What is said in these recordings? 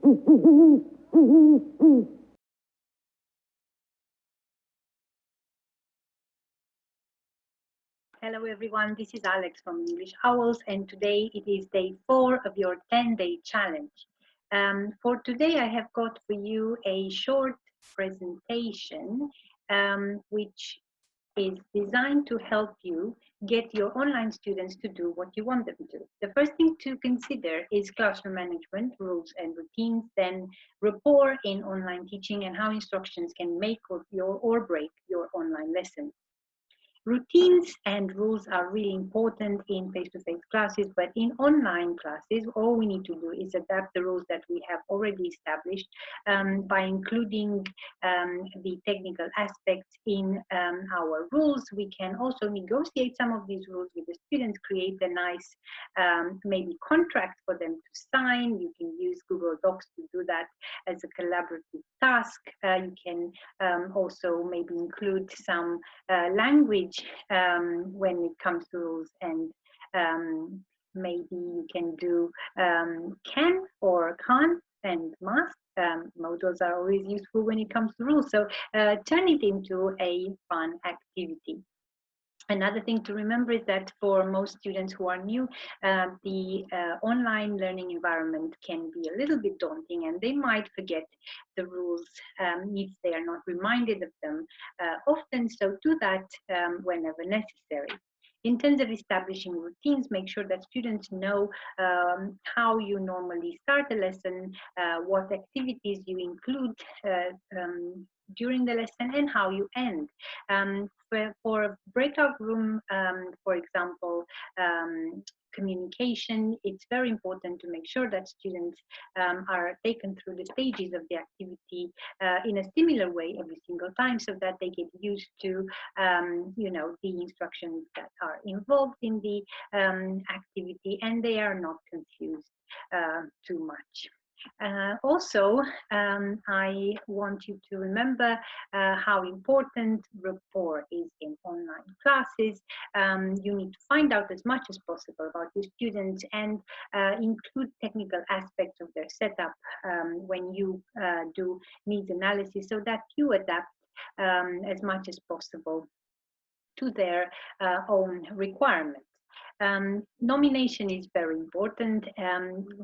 Hello everyone, this is Alex from English Owls, and today it is day 4 of your 10-day challenge. For today I have got for you a short presentation which is designed to help you get your online students to do what you want them to. The first thing to consider is classroom management, rules and routines, then rapport in online teaching and how instructions can make or break your online lesson. Routines and rules are really important in face-to-face classes, but in online classes, all we need to do is adapt the rules that we have already established by including the technical aspects in our rules. We can also negotiate some of these rules with the students, create a nice maybe contract for them to sign. You can use Google Docs to do that as a collaborative task. You can also maybe include some language when it comes to rules, and maybe you can do can or can't and must. Modals are always useful when it comes to rules, so turn it into a fun activity. Another thing to remember is that for most students who are new, the online learning environment can be a little bit daunting, and they might forget the rules if they are not reminded of them often. So do that whenever necessary. In terms of establishing routines, make sure that students know how you normally start a lesson, what activities you include during the lesson, and how you end. For a breakout room, for example, communication, it's very important to make sure that students are taken through the stages of the activity in a similar way every single time, so that they get used to the instructions that are involved in the activity, and they are not confused too much. Also, I want you to remember how important rapport is in online classes. You need to find out as much as possible about your students and include technical aspects of their setup when you do needs analysis, so that you adapt as much as possible to their own requirements. Nomination is very important.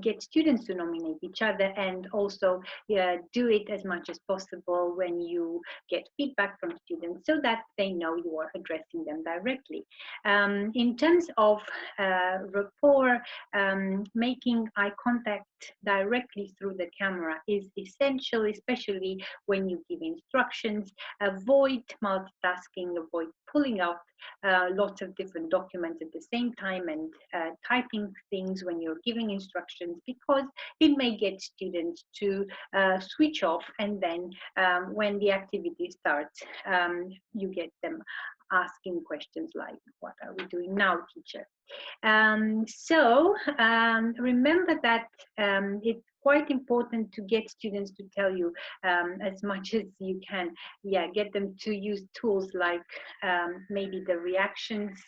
Get students to nominate each other, and also do it as much as possible when you get feedback from students, so that they know you are addressing them directly. In terms of rapport, making eye contact directly through the camera is essential, especially when you give instructions. Avoid multitasking, avoid pulling out lots of different documents at the same time and typing things when you're giving instructions, because it may get students to switch off, and then when the activity starts, you get them asking questions like, what are we doing now, teacher? Remember that it's quite important to get students to tell you as much as you can. Yeah, get them to use tools like maybe the reactions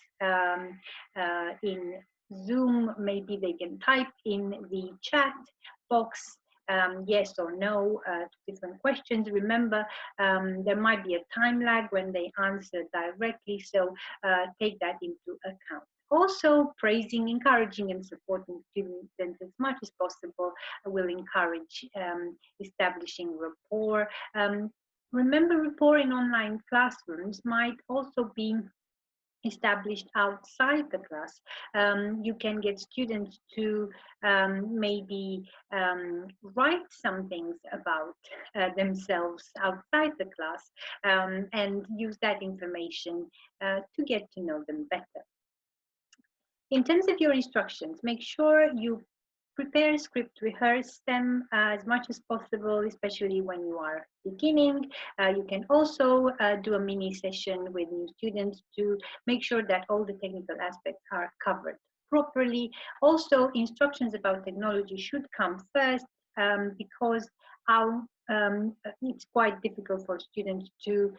in Zoom. Maybe they can type in the chat box yes or no to different questions. Remember, there might be a time lag when they answer directly, so take that into account. Also, praising, encouraging, and supporting students as much as possible will encourage establishing rapport. Remember, rapport in online classrooms might also be established outside the class. You can get students to maybe write some things about themselves outside the class and use that information to get to know them better. In terms of your instructions, make sure you prepare a script, rehearse them as much as possible, especially when you are beginning. You can also do a mini session with new students to make sure that all the technical aspects are covered properly. Also, instructions about technology should come first because our it's quite difficult for students to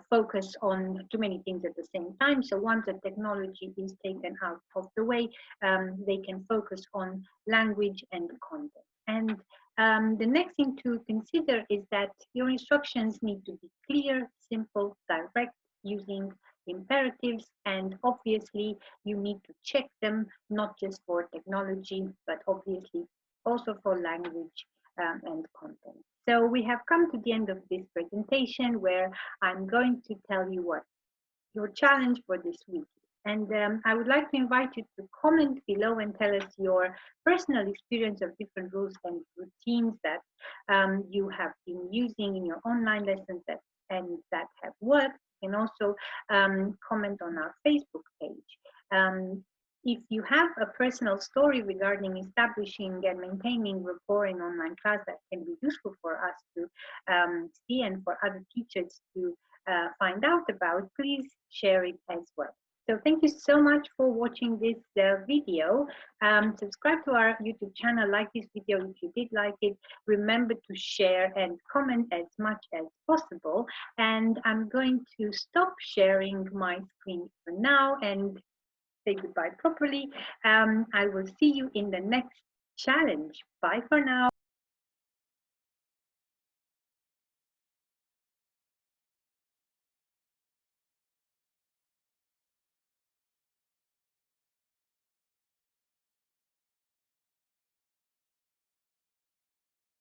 focus on too many things at the same time. So once the technology is taken out of the way, they can focus on language and content. And the next thing to consider is that your instructions need to be clear, simple, direct, using imperatives, and obviously you need to check them not just for technology, but obviously also for language and content. So we have come to the end of this presentation where I'm going to tell you what your challenge for this week. And I would like to invite you to comment below and tell us your personal experience of different rules and routines that you have been using in your online lessons and that have worked. You can also comment on our Facebook page. If you have a personal story regarding establishing and maintaining rapport in online class that can be useful for us to see and for other teachers to find out about, please share it as well. So thank you so much for watching this video. Subscribe to our YouTube channel, like this video if you did like it. Remember to share and comment as much as possible. And I'm going to stop sharing my screen for now and say goodbye properly. I will see you in the next challenge. Bye for now.